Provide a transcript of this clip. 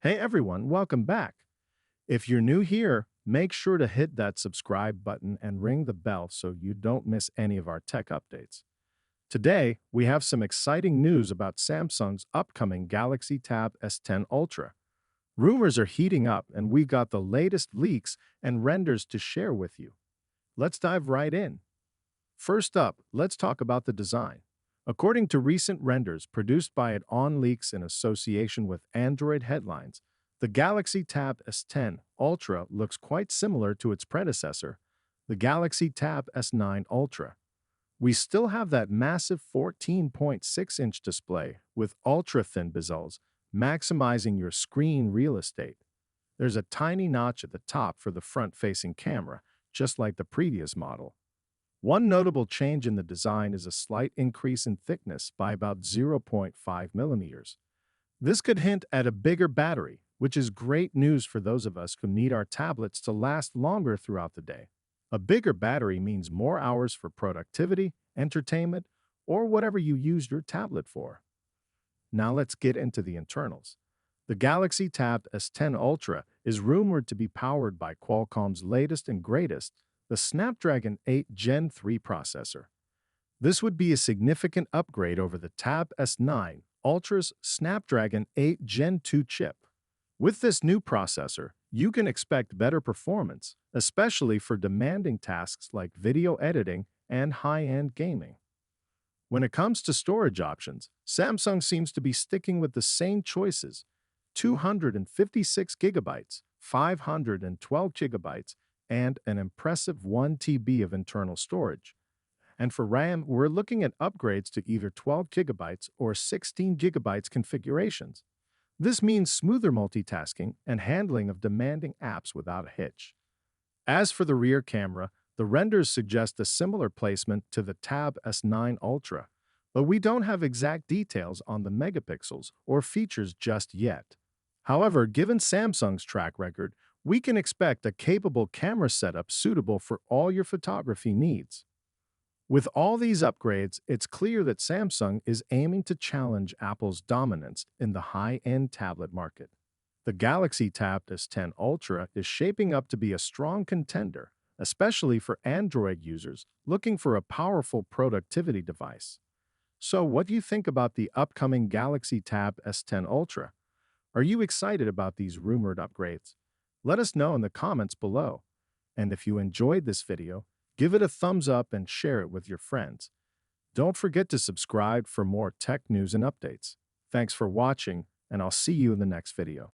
Hey everyone, welcome back. If you're new here, make sure to hit that subscribe button and ring the bell so you don't miss any of our tech updates. Today, we have some exciting news about Samsung's upcoming Galaxy Tab S10 Ultra. Rumors are heating up, and we got the latest leaks and renders to share with you. Let's dive right in. First up, let's talk about the design. According to recent renders produced by OnLeaks in association with Android Headlines, the Galaxy Tab S10 Ultra looks quite similar to its predecessor, the Galaxy Tab S9 Ultra. We still have that massive 14.6-inch display with ultra-thin bezels, maximizing your screen real estate. There's a tiny notch at the top for the front-facing camera, just like the previous model. One notable change in the design is a slight increase in thickness by about zero point 0.5 millimeters. This could hint at a bigger battery, which is great news for those of us who need our tablets to last longer throughout the day. A bigger battery means more hours for productivity, entertainment, or whatever you use your tablet for. Now let's get into the internals. The Galaxy Tab S10 Ultra is rumored to be powered by Qualcomm's latest and greatest, the Snapdragon 8 Gen 3 processor. This would be a significant upgrade over the Tab S9 Ultra's Snapdragon 8 Gen 2 chip. With this new processor, you can expect better performance, especially for demanding tasks like video editing and high-end gaming. When it comes to storage options, Samsung seems to be sticking with the same choices: 256 gigabytes, 512 gigabytes, and an impressive 1 TB of internal storage. And for RAM, we're looking at upgrades to either 12 gigabytes or 16 gigabytes configurations. This means smoother multitasking and handling of demanding apps without a hitch. As for the rear camera, the renders suggest a similar placement to the Tab S9 Ultra, but we don't have exact details on the megapixels or features just yet. However, given Samsung's track record, we can expect a capable camera setup suitable for all your photography needs. With all these upgrades, it's clear that Samsung is aiming to challenge Apple's dominance in the high-end tablet market. The Galaxy Tab S10 Ultra is shaping up to be a strong contender, especially for Android users looking for a powerful productivity device. So, what do you think about the upcoming Galaxy Tab S10 Ultra? Are you excited about these rumored upgrades? Let us know in the comments below. And if you enjoyed this video, give it a thumbs up and share it with your friends. Don't forget to subscribe for more tech news and updates. Thanks for watching, and I'll see you in the next video.